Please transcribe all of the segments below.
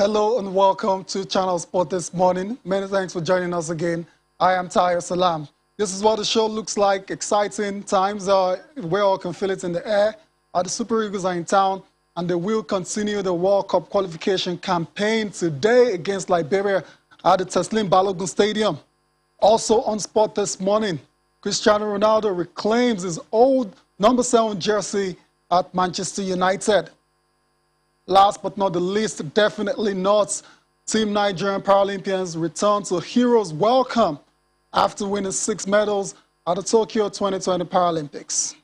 Hello and welcome to Channel Sport this morning. Many thanks for joining us again. I am Tahir Salam. This is what the show looks like. Exciting times. We all can feel it in the air. The Super Eagles are in town and they will continue the World Cup qualification campaign today against Liberia at the Teslim Balogun Stadium. Also on sport this morning, Cristiano Ronaldo reclaims his old number 7 jersey at Manchester United. Last but not the least, definitely not, Team Nigerian Paralympians return to Heroes Welcome after winning 6 medals at the Tokyo 2020 Paralympics.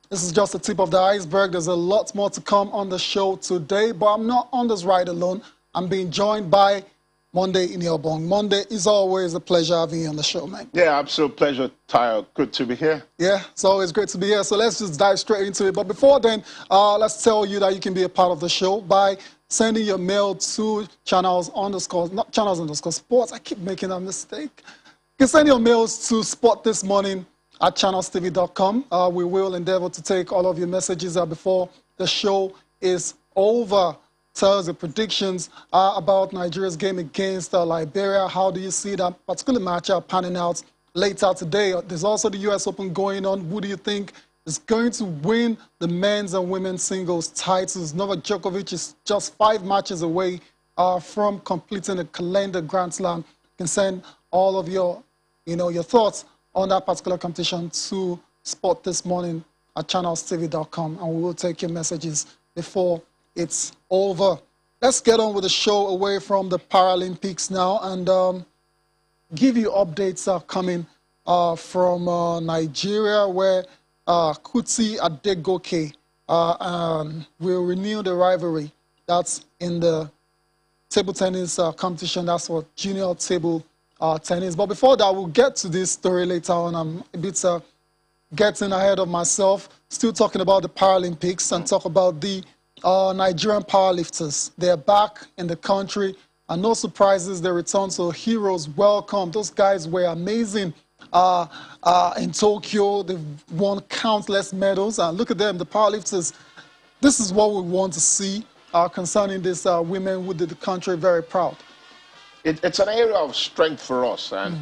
This is just the tip of the iceberg. There's a lot more to come on the show today, but I'm not on this ride alone. I'm being joined by Monday Iniobong. Monday, is always a pleasure having you on the show, man. Yeah, absolute pleasure, Tayo. Good to be here. Yeah, it's always great to be here. So let's just dive straight into it. But before then, let's tell you that you can be a part of the show by sending your mail to channels_sports. I keep making that mistake. You can send your mails to sportthismorning@channelstv.com. We will endeavor to take all of your messages before the show is over. Tell us the predictions about Nigeria's game against Liberia. How do you see that particular matchup panning out later today? There's also the US Open going on. Who do you think is going to win the men's and women's singles titles? Novak Djokovic is just 5 matches away from completing a calendar Grand Slam. You can send all of your thoughts on that particular competition to sportthismorning@channelstv.com, and we will take your messages before it's over. Let's get on with the show away from the Paralympics now and give you updates coming from Nigeria, where Kuti Adegoke will renew the rivalry. That's in the table tennis competition. That's for junior table tennis. But before that, we'll get to this story later on. I'm a bit getting ahead of myself. Still talking about the Paralympics and talk about the Nigerian powerlifters. They're back in the country, and no surprises, they return to Heroes Welcome. Those guys were amazing in Tokyo. They've won countless medals, and look at them, the powerlifters. This is what we want to see concerning these women who did the country very proud. It's an area of strength for us, and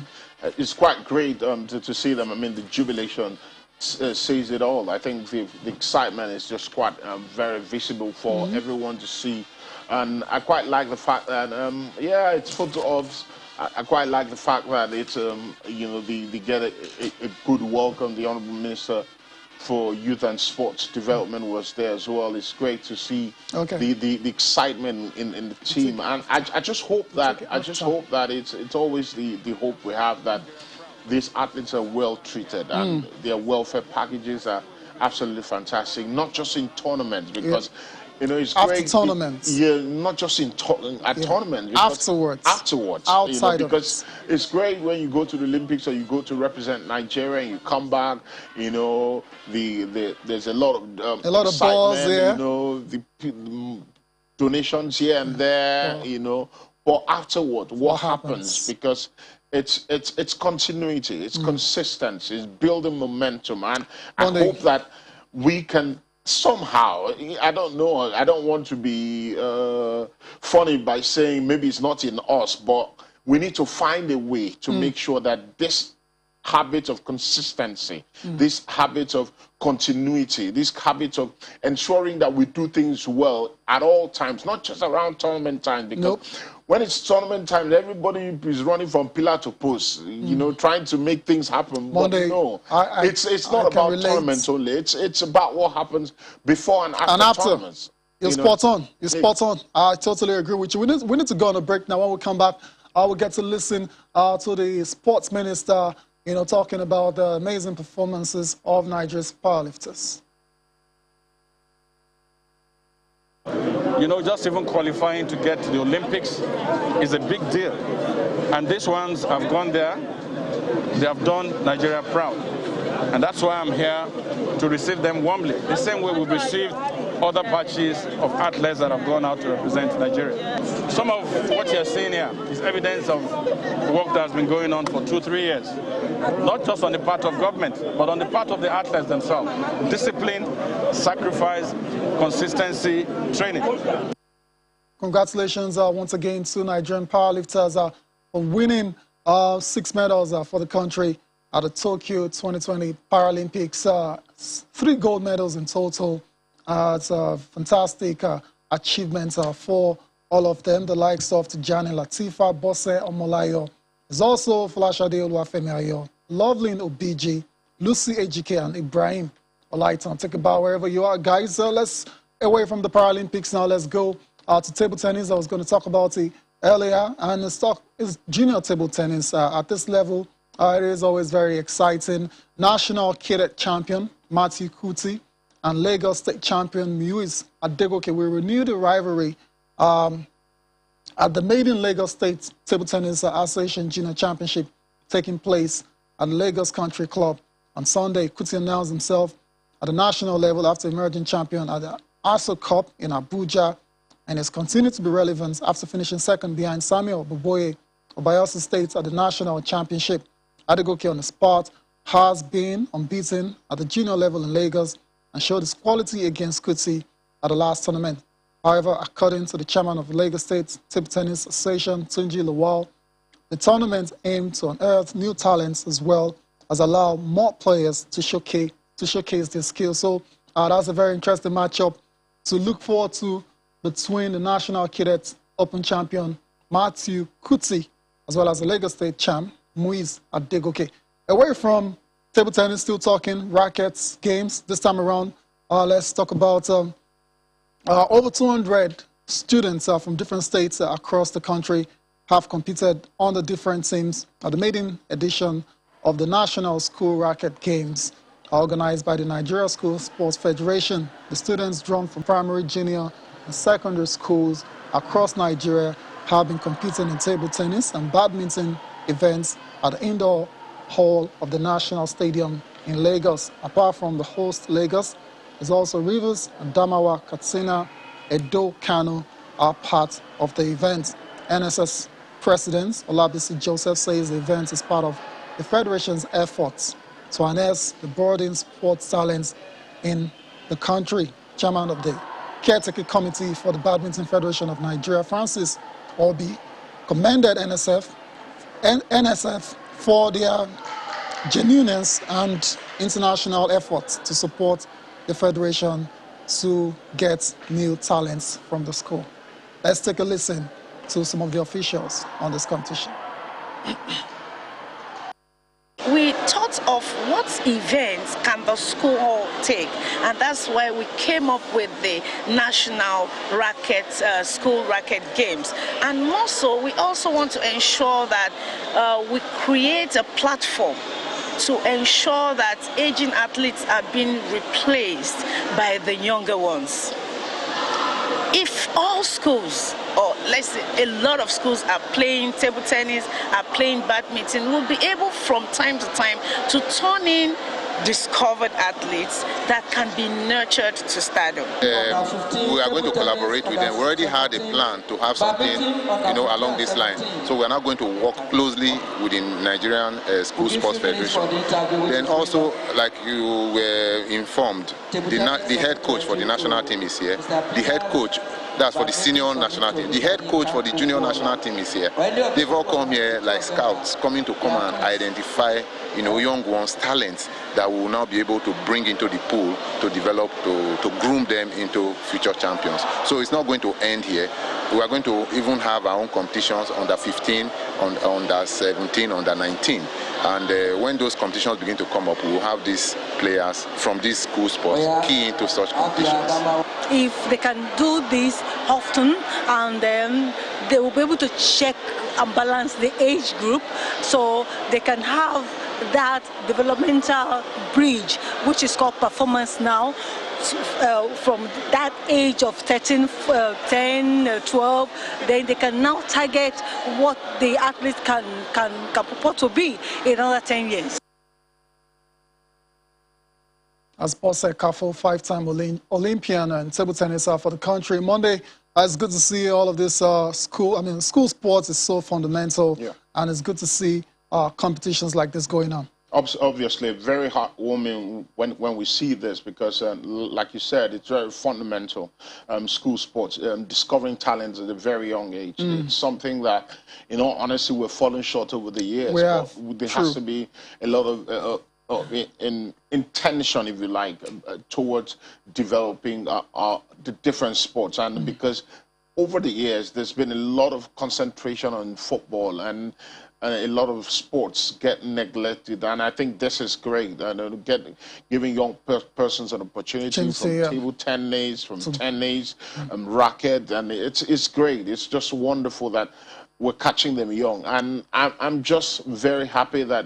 it's quite great to see them. I mean, the jubilation says it all. I think the excitement is just quite very visible for everyone to see, and I quite like the fact that yeah, it's photo ops. I quite like the fact that it's they get a good welcome. The Honourable Minister for Youth and Sports Development was there as well. It's great to see the excitement in the team, and I just hope that it's always the hope we have that these athletes are well treated and their welfare packages are absolutely fantastic. Not just in tournaments, because it's after great. Tournaments. Not just in tournaments. Afterwards. Outside because it's great when you go to the Olympics or you go to represent Nigeria and you come back. There's a lot of balls there. The donations here and there. But afterward, what happens? Because it's continuity, it's consistency, it's building momentum, and I hope that we can somehow, I don't know, I don't want to be funny by saying maybe it's not in us, but we need to find a way to make sure that this habit of consistency, this habit of continuity, this habit of ensuring that we do things well at all times, not just around tournament time, because when it's tournament time, everybody is running from pillar to post, trying to make things happen. Monday, but no, it's not about tournaments only. It's about what happens before and after tournaments. You're spot on. You're spot on. I totally agree with you. We need to go on a break now. When we come back, we'll get to listen to the sports minister, talking about the amazing performances of Nigeria's powerlifters. Just even qualifying to get to the Olympics is a big deal. And these ones have gone there. They have done Nigeria proud. And that's why I'm here to receive them warmly. The same way we've received other batches of athletes that have gone out to represent Nigeria. Some of what you're seeing here is evidence of the work that has been going on for 2-3 years. Not just on the part of government, but on the part of the athletes themselves. Discipline, sacrifice, consistency, training. congratulations once again to Nigerian powerlifters for winning 6 medals for the country at the Tokyo 2020 Paralympics. 3 gold medals in total. It's a fantastic achievement for all of them. The likes of Tijani Latifa, Bose Omolayo. There's also Folashade Oluwafemi Ayo, Loveline Obiji, Lucy Ejike, and Ibrahim Olaitan. Take a bow wherever you are, guys. Let's away from the Paralympics now. Let's go to table tennis. I was going to talk about it earlier, and it's junior table tennis. At this level, it is always very exciting. National cadet champion Matthew Kuti and Lagos State champion Muiz Adegoke will renew the rivalry at the maiden Lagos State Table Tennis Association Junior Championship taking place at Lagos Country Club on Sunday. Kuti announced himself at the national level after emerging champion at the ASO Cup in Abuja, and has continued to be relevant after finishing second behind Samuel Boboye of Bayelsa State at the national championship. Adegoke on the spot has been unbeaten at the junior level in Lagos and showed his quality against Kuti at the last tournament. However, according to the chairman of the Lagos State Table Tennis Association, Tunji Lawal, the tournament aimed to unearth new talents as well as allow more players to showcase their skills. So that's a very interesting matchup to look forward to between the National Cadet Open champion Matthew Kuti as well as the Lagos State champ Muiz Adegoke. Away from table tennis, still talking rackets, games. This time around, let's talk about over 200 students from different states across the country have competed on the different teams at the maiden edition of the National School Racket Games organized by the Nigeria School Sports Federation. The students drawn from primary, junior, and secondary schools across Nigeria have been competing in table tennis and badminton events at the indoor hall of the National Stadium in Lagos. Apart from the host Lagos, there's also Rivers, Adamawa, Katsina, Edo, Kano are part of the event. NSS President Olabisi Joseph says the event is part of the Federation's efforts to harness the budding sports talents in the country. Chairman of the Caretaker Committee for the Badminton Federation of Nigeria, Francis Obi, commended NSF for their genuineness and international efforts to support the Federation to get new talents from the school. Let's take a listen to some of the officials on this competition. We thought of what events can the school take, and that's why we came up with the National Racket School Racket Games. And more so, we also want to ensure that we create a platform to ensure that aging athletes are being replaced by the younger ones. If all schools, or let's say a lot of schools, are playing table tennis, are playing badminton, we'll be able from time to time to turn in discovered athletes that can be nurtured to stardom. We are going to collaborate with them. We already had a plan to have something, along this line. So we are now going to work closely with the Nigerian School Sports Federation. Then also, like you were informed, the head coach for the national team is here. The head coach, that's for the senior national team. The head coach for the junior national team is here. They've all come here like scouts, coming to come and identify, young ones' talents that we will now be able to bring into the pool to develop, to groom them into future champions. So it's not going to end here. We are going to even have our own competitions under 15, under 17, under 19. And when those competitions begin to come up, we will have these players from these school sports key into such competitions. If they can do this often, and then they will be able to check and balance the age group, so they can have that developmental bridge, which is called performance now, from that age of 13, 10, 12, then they can now target what the athlete can purport to be in another 10 years. As Bose Kafo, 5-time Olympian and table tennis for the country. Monday, it's good to see all of this school sports is so fundamental, and it's good to see competitions like this going on. Obviously, very heartwarming when we see this because, like you said, it's very fundamental. School sports, discovering talents at a very young age. It's something that, in all honesty, we're falling short over the years. There has to be a lot of intention, if you like, towards developing the different sports, and because over the years there's been a lot of concentration on football and a lot of sports get neglected, and I think this is great. And giving young persons an opportunity from table tennis, from tennis, racket, and it's great. It's just wonderful that we're catching them young, and I'm just very happy that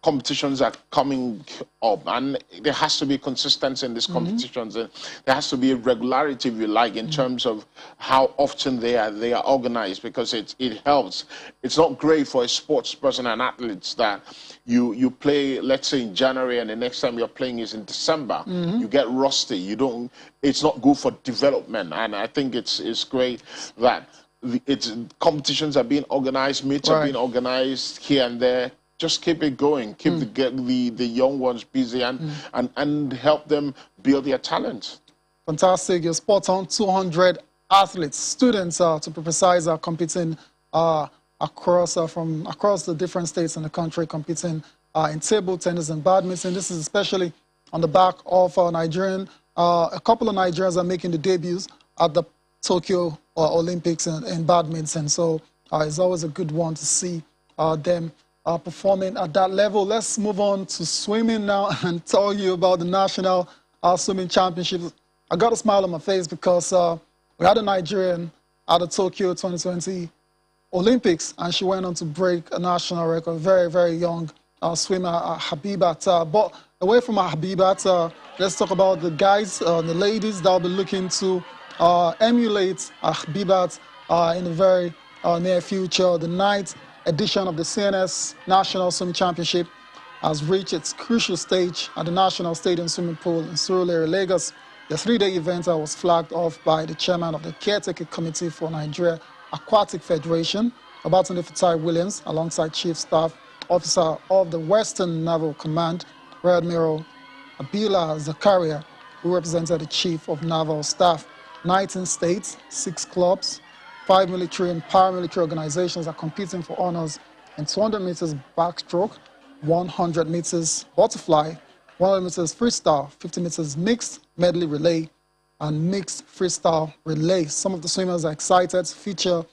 competitions are coming up, and there has to be consistency in these competitions, and there has to be a regularity, if you like, in terms of how often they are organized, because it helps. It's not great for a sports person and athletes that you play, let's say, in January, and the next time you're playing is in December. You get rusty. It's not good for development, and I think it's great that competitions are being organized, meets are being organized here and there. Just keep it going, keep the young ones busy, and help them build their talents. Fantastic. You're spot on. 200 athletes, students, to be precise, are competing across the different states in the country, competing in table tennis and badminton. This is especially on the back of Nigerian. A couple of Nigerians are making the debuts at the Tokyo Olympics in badminton. So it's always a good one to see them performing at that level. Let's move on to swimming now and tell you about the National Swimming Championships. I got a smile on my face because we had a Nigerian at the Tokyo 2020 Olympics, and she went on to break a national record. Very, very young swimmer, Habibat. But away from Habibat, let's talk about the guys, the ladies that will be looking to emulate Habibat in the very near future. The ninth edition of the CNS National Swimming Championship has reached its crucial stage at the National Stadium Swimming Pool in Surulere, Lagos. The three-day event was flagged off by the chairman of the Caretaker Committee for Nigeria Aquatic Federation, Babatunde Fatai Williams, alongside Chief Staff Officer of the Western Naval Command, Rear Admiral Abila Zakaria, who represented the Chief of Naval Staff. 19 states, 6 clubs, 5 military and paramilitary organizations are competing for honors in 200 meters backstroke, 100 meters butterfly, 100 meters freestyle, 50 meters mixed medley relay, and mixed freestyle relay. Some of the swimmers are excited to feature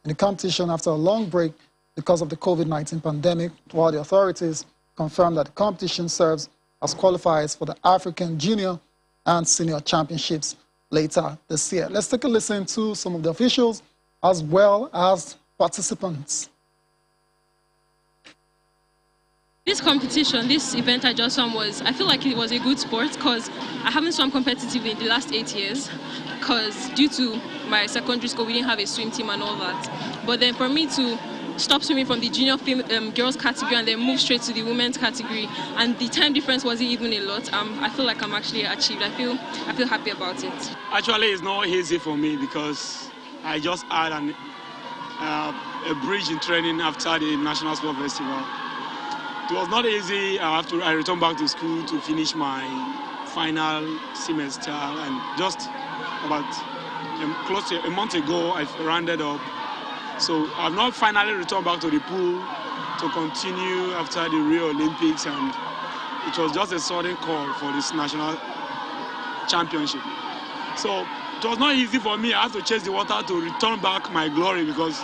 in the competition after a long break because of the COVID-19 pandemic, while the authorities confirmed that the competition serves as qualifiers for the African Junior and Senior Championships later this year. Let's take a listen to some of the officials as well as participants. This competition, this event I just swam I feel like it was a good sport because I haven't swum competitively in the last 8 years because due to my secondary school, we didn't have a swim team and all that. But then for me to stop swimming from the junior girls category and then move straight to the women's category, and the time difference wasn't even a lot, I feel like I'm actually achieved. I feel happy about it. Actually, it's not easy for me because I just had a bridge in training after the National Sport Festival. It was not easy. I returned back to school to finish my final semester, and just about close to a month ago, I rounded up. So I've not finally returned back to the pool to continue after the Rio Olympics, and it was just a sudden call for this national championship. So it was not easy for me. I had to chase the water to return back my glory because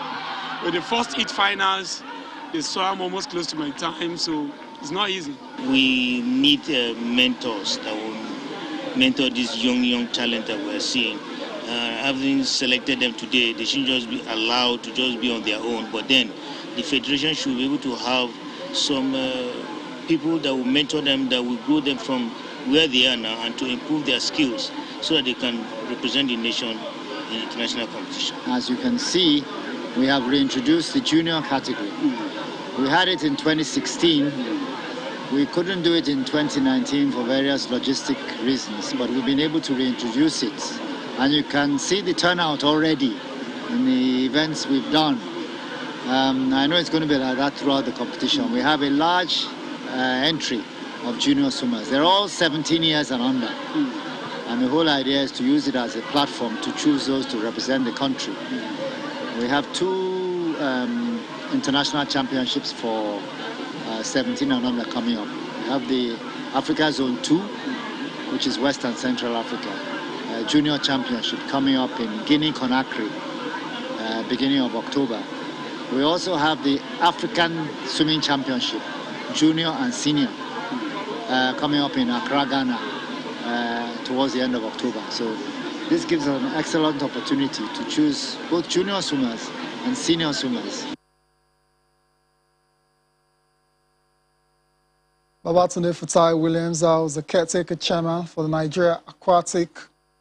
with the first 8 finals, they swam almost close to my time, so it's not easy. We need mentors that will mentor this young talent that we're seeing. Having selected them today, they shouldn't just be allowed to just be on their own, but then the federation should be able to have some people that will mentor them, that will grow them from where they are now and to improve their skills so that they can represent the nation in international competition. As you can see, we have reintroduced the junior category. We had it in 2016. We couldn't do it in 2019 for various logistic reasons, but we've been able to reintroduce it. And you can see the turnout already in the events we've done. I know it's going to be like that throughout the competition. We have a large entry of junior swimmers. They're all 17 years and under. And the whole idea is to use it as a platform to choose those to represent the country. We have 2 international championships for 17 and under coming up. We have the Africa Zone 2, which is West and Central Africa. Junior Championship coming up in Guinea-Conakry, beginning of October. We also have the African Swimming Championship, junior and senior, coming up in Accra, Ghana, towards the end of October. So this gives us an excellent opportunity to choose both junior swimmers and senior swimmers. Babatunde Fatai Williams was the caretaker chairman for the Nigeria Aquatic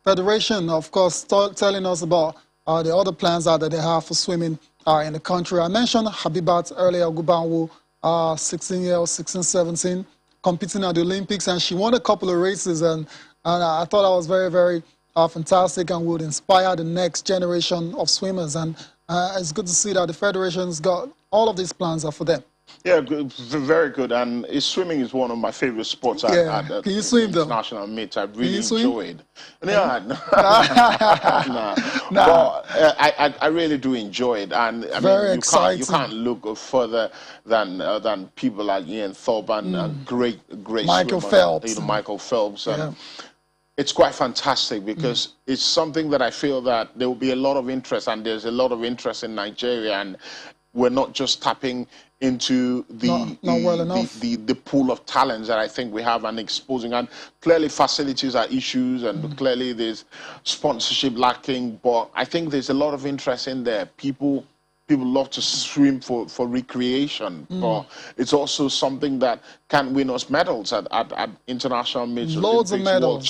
Federation, of course, telling us about the other plans that they have for swimming in the country. I mentioned Habibat earlier, Gubanwu, 16-year-old, 16, 17, competing at the Olympics, and she won a couple of races, and I thought that was very, very fantastic and would inspire the next generation of swimmers. And it's good to see that the Federation's got all of these plans are for them. Yeah, good, very good. And swimming is one of my favorite sports. Can you swim though? International meets. I really enjoyed. Yeah. But I really do enjoy it, and I mean, you can't look further than people like Ian Thorpe and great Michael swimmer, Phelps. Michael Phelps. And it's quite fantastic because it's something that I feel that there will be a lot of interest, and there's a lot of interest in Nigeria, and we're not just tapping into the pool of talents that I think we have and exposing. And clearly facilities are issues, and clearly there's sponsorship lacking, but I think there's a lot of interest in there. People love to swim for recreation, but it's also something that can win us medals at international meets, loads of medals,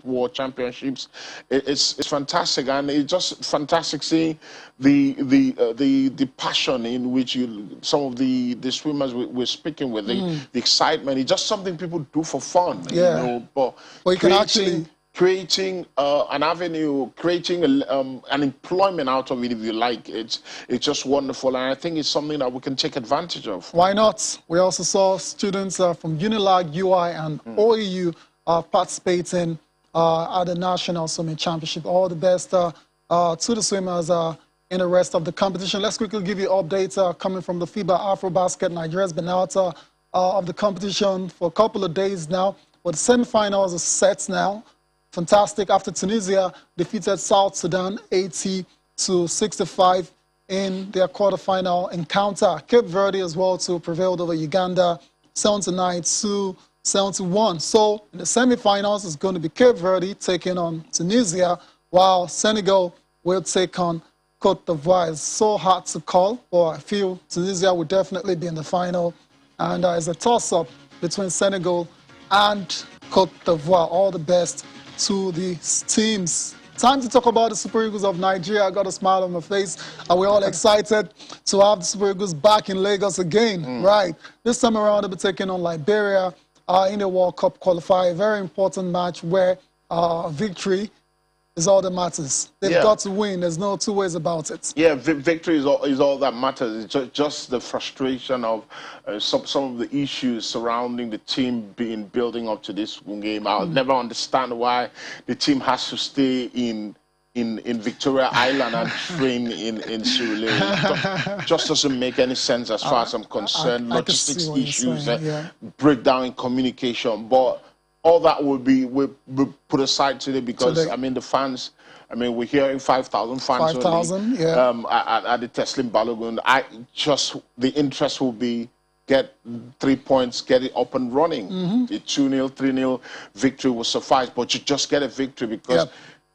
world championships. It's fantastic, and it's just fantastic seeing the passion in which some of the swimmers we're speaking with, the excitement. It's just something people do for fun, you know. But you can actually creating an avenue, creating an employment out of it, if you like. It's just wonderful, and I think it's something that we can take advantage of. Why not? We also saw students from Unilag, UI, and OEU participating at the National Swimming Championship. All the best to the swimmers in the rest of the competition. Let's quickly give you updates coming from the FIBA AfroBasket. Nigeria's been out of the competition for a couple of days now, but the semifinals are set now. Fantastic after Tunisia defeated South Sudan 80-65 in their quarterfinal encounter. Cape Verde as well prevailed over Uganda 79-71. So in the semifinals, it's going to be Cape Verde taking on Tunisia, while Senegal will take on Cote d'Ivoire. It's so hard to call, but I feel Tunisia will definitely be in the final. And it's a toss-up between Senegal and Cote d'Ivoire. All the best to the teams. Time to talk about the Super Eagles of Nigeria. I got a smile on my face. We're all excited to have the Super Eagles back in Lagos again, right? This time around, they'll be taking on Liberia in the World Cup qualifier. A very important match where victory is all that matters. They've got to win. There's no two ways about it. Yeah, victory is all that matters. It's just the frustration of some of the issues surrounding the team building up to this game. I'll never understand why the team has to stay in Victoria Island and train in Sierra Leone. Just doesn't make any sense as far as I'm concerned. Logistics issues, breakdown in communication, but all that will be put aside today because I mean the fans. I mean we're hearing 5,000 fans. 5,000, at the Teslim Balogun. The interest will be get 3 points, get it up and running. The 2-0, 3-0 victory will suffice, but you just get a victory because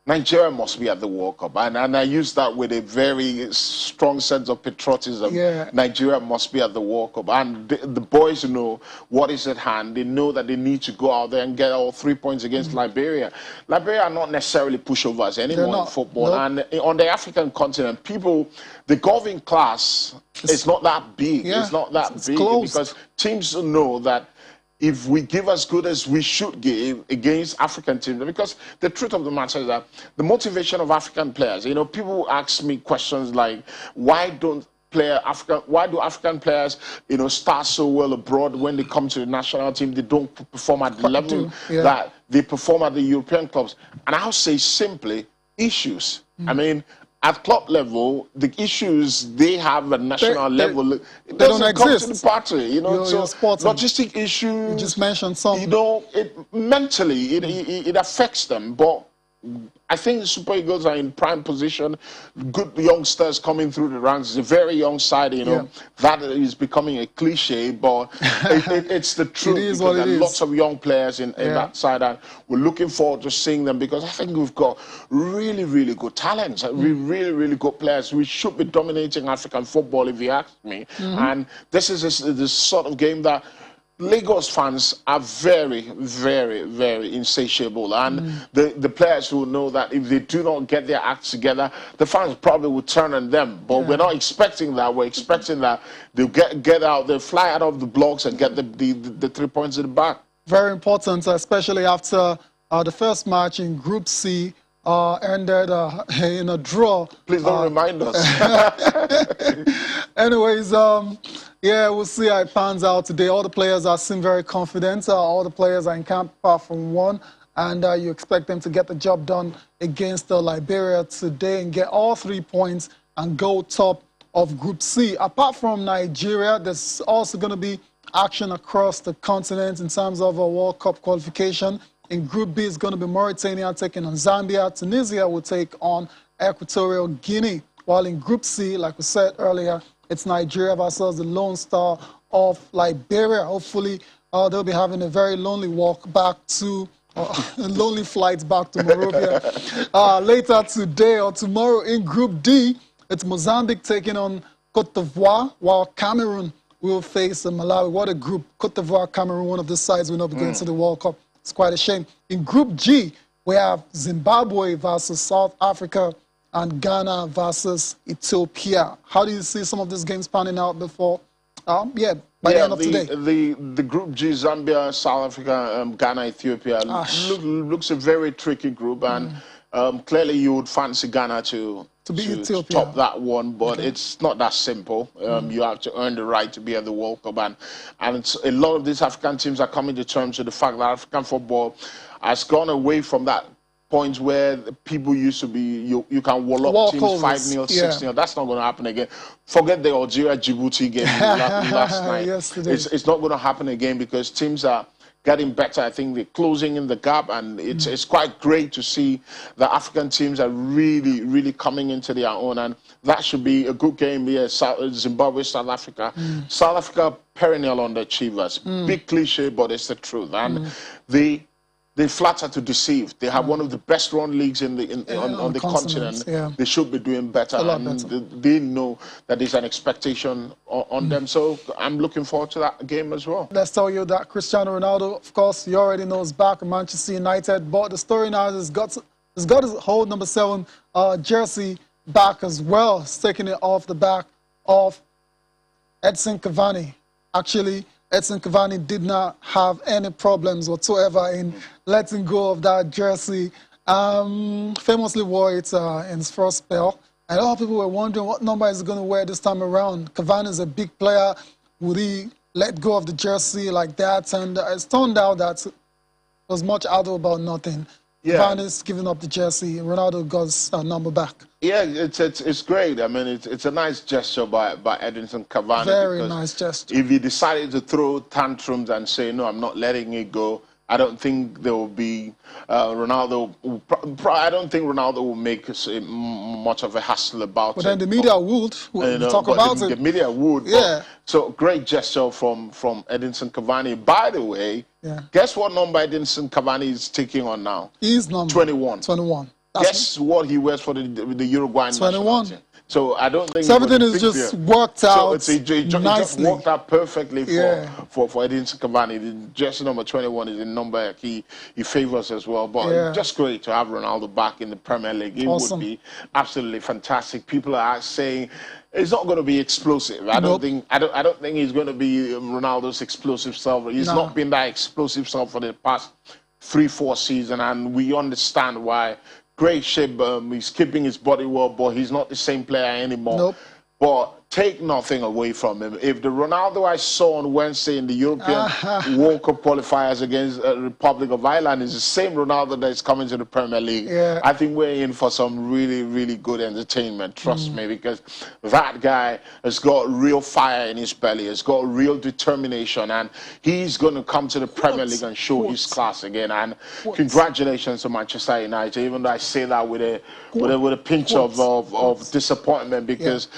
Nigeria must be at the World Cup. And I use that with a very strong sense of patriotism. Nigeria must be at the World Cup. And the boys know what is at hand. They know that they need to go out there and get all 3 points against Liberia. Liberia are not necessarily pushovers anymore in football. And on the African continent, the golfing class is not that big. It's not that big because teams know that if we give as good as we should give against African teams, because the truth of the matter is that the motivation of African players, you know, people ask me questions like, why don't why do African players, start so well abroad when they come to the national team? They don't perform at the level that they perform at the European clubs. And I'll say simply, issues. I mean, at club level, the issues they have at national level, it doesn't come to the party. So logistic issues. You just mentioned something. Mentally, it affects them. But I think the Super Eagles are in prime position. Good youngsters coming through the ranks. It's a very young side, That is becoming a cliche, but it's the truth. It is because there are is. lots of young players in that side, and we're looking forward to seeing them because I think we've got really, really good talents. Really, really good players. We should be dominating African football, if you ask me. And this is the sort of game that Lagos fans are very, very, very insatiable, and the players will know that if they do not get their acts together, the fans probably will turn on them. But we're not expecting that. We're expecting that they'll get out, they'll fly out of the blocks and get the 3 points in the back. Very important, especially after the first match in Group C ended in a draw. Please don't remind us. Anyways, yeah, we'll see how it pans out today. All the players seem very confident. All the players are in camp apart from one. And you expect them to get the job done against Liberia today and get all 3 points and go top of Group C. Apart from Nigeria, there's also going to be action across the continent in terms of a World Cup qualification. In Group B, it's going to be Mauritania taking on Zambia. Tunisia will take on Equatorial Guinea. While in Group C, like we said earlier, it's Nigeria versus the Lone Star of Liberia. Hopefully, they'll be having a very lonely walk back to, lonely flights back to Monrovia. Later today or tomorrow in Group D, it's Mozambique taking on Cote d'Ivoire, while Cameroon will face Malawi. What a group. Cote d'Ivoire, Cameroon, one of the sides will not be going to the World Cup. It's quite a shame. In Group G, we have Zimbabwe versus South Africa and Ghana versus Ethiopia. How do you see some of these games panning out before? By the end of today. The Group G, Zambia, South Africa, Ghana, Ethiopia, looks a very tricky group, and clearly you would fancy Ghana to top that one, but it's not that simple. You have to earn the right to be at the World Cup, and it's, a lot of these African teams are coming to terms with the fact that African football has gone away from that point where people used to be, you can wall up teams 5-0, 6-0. That's not going to happen again. Forget the Algeria-Djibouti game last night. Yesterday. It's not going to happen again because teams are getting better. I think they're closing in the gap, and it's quite great to see the African teams are really, really coming into their own, and that should be a good game here. Zimbabwe, South Africa. South Africa, perennial underachievers. Big cliche, but it's the truth. And they flatter to deceive. They have one of the best run leagues on the continent. They should be doing better, and they know that there's an expectation on them. So I'm looking forward to that game as well. Let's tell you that Cristiano Ronaldo, of course, you already know, is back in Manchester United. But the story now is he's got his whole number 7 jersey back as well. He's taking it off the back of Edson Cavani. Actually, Edson Cavani did not have any problems whatsoever in letting go of that jersey. Famously wore it in his first spell. And a lot of people were wondering what number is he going to wear this time around. Cavani is a big player. Would he let go of the jersey like that? And it's turned out that it was much ado about nothing. Cavani's giving up the jersey. Ronaldo got his number back. Yeah, it's great. I mean, it's a nice gesture by Edinson Cavani. Very nice gesture. If he decided to throw tantrums and say, no, I'm not letting it go, I don't think there will be Ronaldo. I don't think Ronaldo will make much of a hassle about it. But then the media would talk about it. The media would. Yeah. So great gesture from Edinson Cavani. By the way, guess what number Edinson Cavani is taking on now? He's number 21. 21. Guess what he wears for the Uruguayan 21. national team. So I don't think everything is just worked out it just worked out perfectly for Edinson Cavani. The jersey number 21 is a number he favors as well. But just great to have Ronaldo back in the Premier League. It would be absolutely fantastic. People are saying it's not going to be explosive. I don't think he's going to be Ronaldo's explosive self. He's not been that explosive self for the past 3-4 seasons, and we understand why. Great shape, he's keeping his body well, but he's not the same player anymore. But take nothing away from him. If the Ronaldo I saw on Wednesday in the European World Cup qualifiers against Republic of Ireland is the same Ronaldo that is coming to the Premier League, I think we're in for some really, really good entertainment. Trust me, because that guy has got real fire in his belly, has got real determination, and he's going to come to the Premier League and show his class again. And congratulations to Manchester United, even though I say that with a pinch of disappointment, because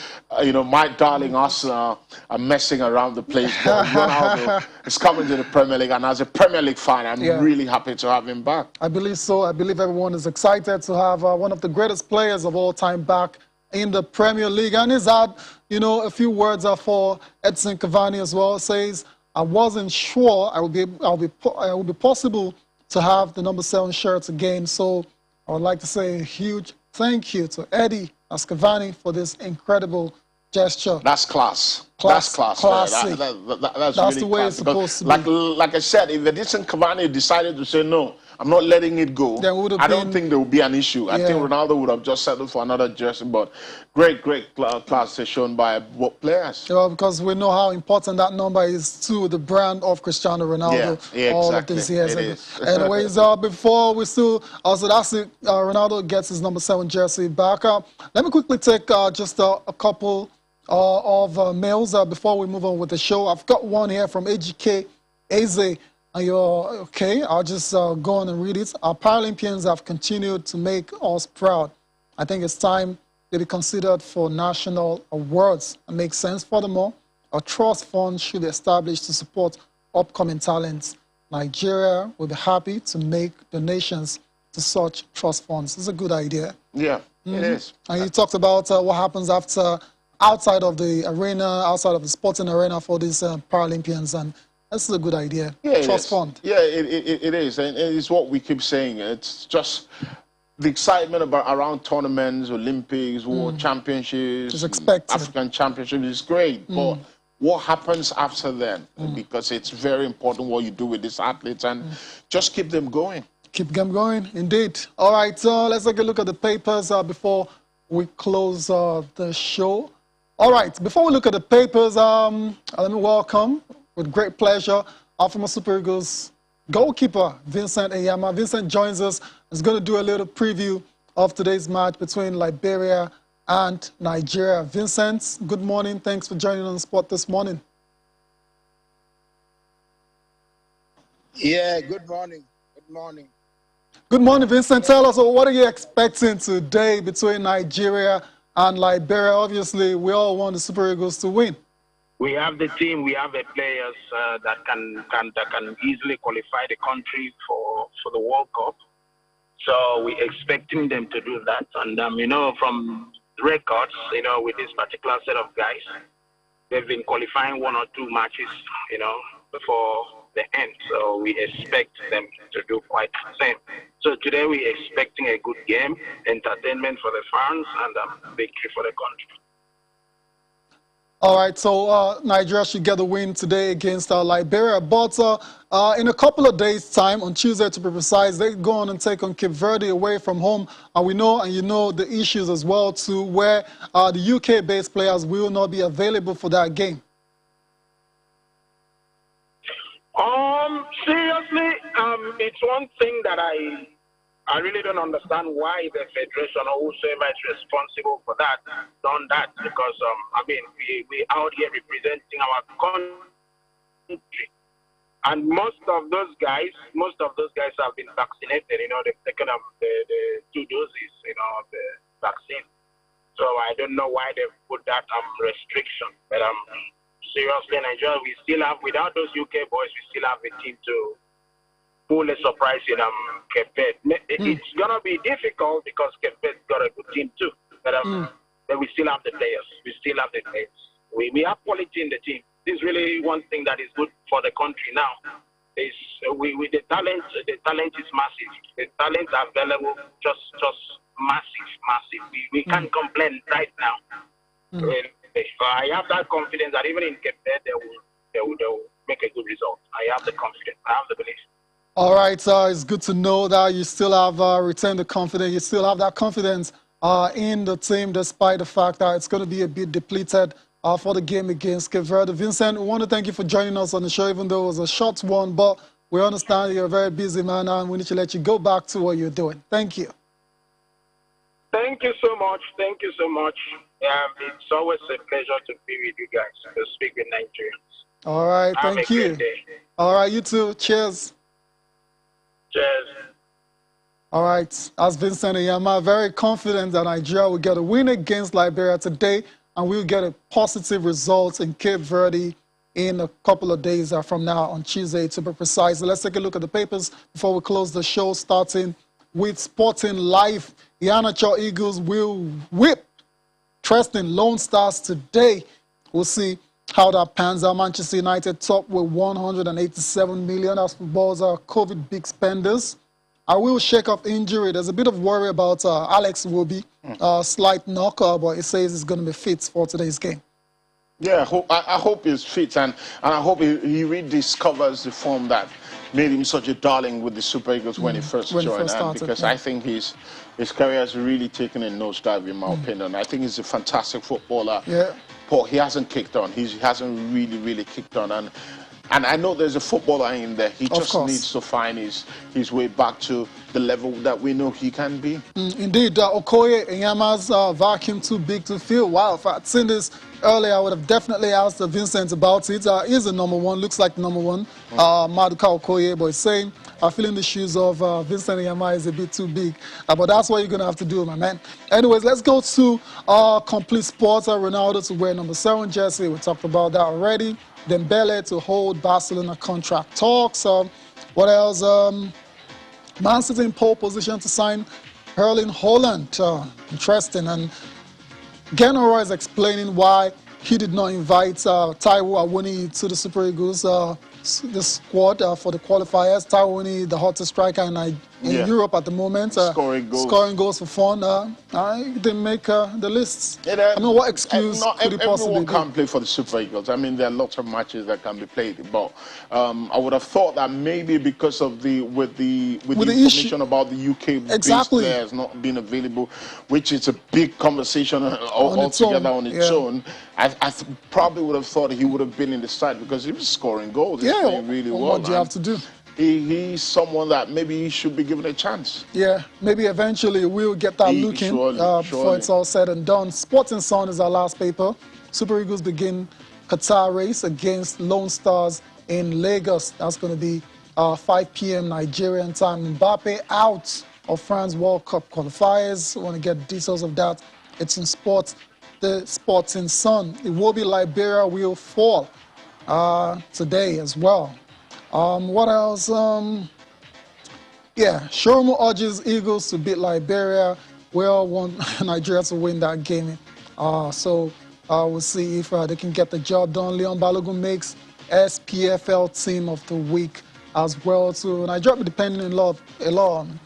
you know, my darling Arsenal are messing around the place, but Ronaldo is coming to the Premier League, and as a Premier League fan, I'm really happy to have him back. I believe so. I believe everyone is excited to have one of the greatest players of all time back in the Premier League. And he's had, you know, a few words for Edson Cavani as well. It says, I wasn't sure it would be possible to have the number 7 shirt again. So I would like to say a huge thank you to Eddie Cavani for this incredible gesture. That's class. That's class. Classic. That's really the way class. it's supposed to be. be. Like I said, if Edison Cavani decided to say no, I'm not letting it go, I don't think there would be an issue. I think Ronaldo would have just settled for another jersey. But great class is shown by both players. Yeah, because we know how important that number is to the brand of Cristiano Ronaldo. Yeah, all exactly. of these years it ago. is. Anyways, before we still, so that's it. Ronaldo gets his number 7 jersey back. Let me quickly take just a couple of mails before we move on with the show. I've got one here from AGK Eze. You're okay. I'll just go on and read it. Our Paralympians have continued to make us proud. I think it's time they be considered for national awards. It makes sense. Furthermore, a trust fund should be established to support upcoming talents. Nigeria will be happy to make donations to such trust funds. It's a good idea. Yeah, it is. And you talked about what happens outside of the arena, outside of the sporting arena for these Paralympians, and this is a good idea. Yeah, trust fund. Yeah, it is, and it's what we keep saying. It's just the excitement around tournaments, Olympics, World Championships, is expected. African Championships is great, but what happens after then? Because it's very important what you do with these athletes, and just keep them going. Keep them going, indeed. All right, let's take a look at the papers before we close the show. All right, before we look at the papers, let me welcome, with great pleasure, our former Super Eagles goalkeeper, Vincent Enyeama. Vincent joins us. He's going to do a little preview of today's match between Liberia and Nigeria. Vincent, good morning. Thanks for joining on the spot this morning. Yeah, good morning. Good morning. Good morning, Vincent. Tell us, what are you expecting today between Nigeria and Liberia? Obviously, we all want the Super Eagles to win. We have the team, we have the players that can easily qualify the country for the World Cup. So we're expecting them to do that. And, you know, from records, you know, with this particular set of guys, they've been qualifying 1 or 2 matches, you know, before the end. So we expect them to do quite the same. So today we're expecting a good game, entertainment for the fans, and victory for the country. All right, so Nigeria should get the win today against Liberia. But in a couple of days' time, on Tuesday to be precise, they go on and take on Cape Verde away from home. And we know, and you know, the issues as well, too, where the UK-based players will not be available for that game. Seriously, it's one thing that I really don't understand why the federation or whoever is responsible for that done that, because I mean we out here representing our country, and most of those guys have been vaccinated. You know, they've taken the 2 doses, you know, of the vaccine. So I don't know why they've put that restriction. But seriously, Nigeria, we still have, without those UK boys, we still have a team to pull a surprise in Cape Verde. It's going to be difficult because Cape Verde's got a good team too. But we still have the players. We still have the players. We have quality in the team. This is really one thing that is good for the country now. Is with the talent is massive. The talent available just massive. We can't complain right now. I have that confidence that even in Cape Verde they will make a good result. I have the confidence. I have the belief. All right, it's good to know that you still have retained the confidence. You still have that confidence in the team, despite the fact that it's going to be a bit depleted for the game against Cape Verde. Vincent, we want to thank you for joining us on the show, even though it was a short one, but we understand you're a very busy man and we need to let you go back to what you're doing. Thank you. Thank you so much. Thank you so much. It's always a pleasure to be with you guys, to speak with Nigerians. All right, thank you. Have a great day. All right, you too. Cheers. Cheers. All right, as Vincent Enyeama, very confident that Nigeria will get a win against Liberia today, and we'll get a positive result in Cape Verde in a couple of days from now, on Tuesday to be precise. Let's take a look at the papers before we close the show, starting with Sporting Life. Iheanacho Eagles will whip Treston Lone Stars today. We'll see how that pans out. Manchester United top with 187 million as football's COVID big spenders. I will shake off injury. There's a bit of worry about Alex Iwobi, slight knock, but it says he's going to be fit for today's game. Yeah, I hope he's fit, and I hope he rediscovers the form that made him such a darling with the Super Eagles when he first joined, because I think his career has really taken a nosedive, in my opinion. I think he's a fantastic footballer, but he hasn't kicked on. He hasn't really kicked on, and I know there's a footballer in there. He just needs to find his way back to the level that we know he can be. Indeed, Okoye Enyama's vacuum too big to fill. Wow, if I'd seen this earlier, I would have definitely asked Vincent about it. He's the number one, looks like the number one, Maduka Okoye, but he's saying filling the shoes of Vincent Enyeama is a bit too big. But that's what you're going to have to do, my man. Anyways, let's go to complete sports. Ronaldo to wear number 7 jersey. We talked about that already. Dembele to hold Barcelona contract talks. What else? Man City in pole position to sign Erling Haaland. Interesting. And Genoro is explaining why he did not invite Taiwo Awoniyi to the Super Eagles, the squad for the qualifiers. Taiwo Awoniyi, the hottest striker in Europe at the moment, scoring goals for fun. He didn't make the lists. I mean, what excuse could he possibly everyone can't play for the Super Eagles. I mean, there are lots of matches that can be played, but I would have thought that maybe because of the information about the UK-based players not being available, which is a big conversation altogether on its own, I probably would have thought he would have been in the side because he was scoring goals. He's playing really well. What do you have to do? He's someone that maybe he should be given a chance. Yeah, maybe eventually we'll get that looking before it's all said and done. Sporting Sun is our last paper. Super Eagles begin Qatar race against Lone Stars in Lagos. That's going to be 5 p.m. Nigerian time. Mbappe out of France World Cup qualifiers. Want to get details of that? It's in sports. The Sporting Sun. It will be Liberia will fall today as well. What else? Showroom urges Eagles to beat Liberia. We all want Nigeria to win that game. So we'll see if they can get the job done. Leon Balogun makes SPFL Team of the Week as well. So Nigeria will be depending a lot on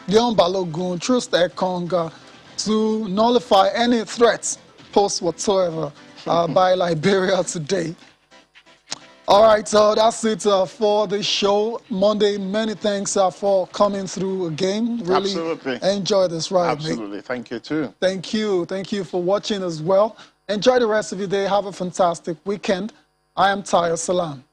Leon Balogun, Trust Ekong to nullify any threats posed whatsoever by Liberia today. All right, so that's it for the show. Monday, many thanks for coming through again. Really enjoy this ride, Absolutely. Mate. Thank you, too. Thank you. Thank you for watching as well. Enjoy the rest of your day. Have a fantastic weekend. I am Tayo Salam.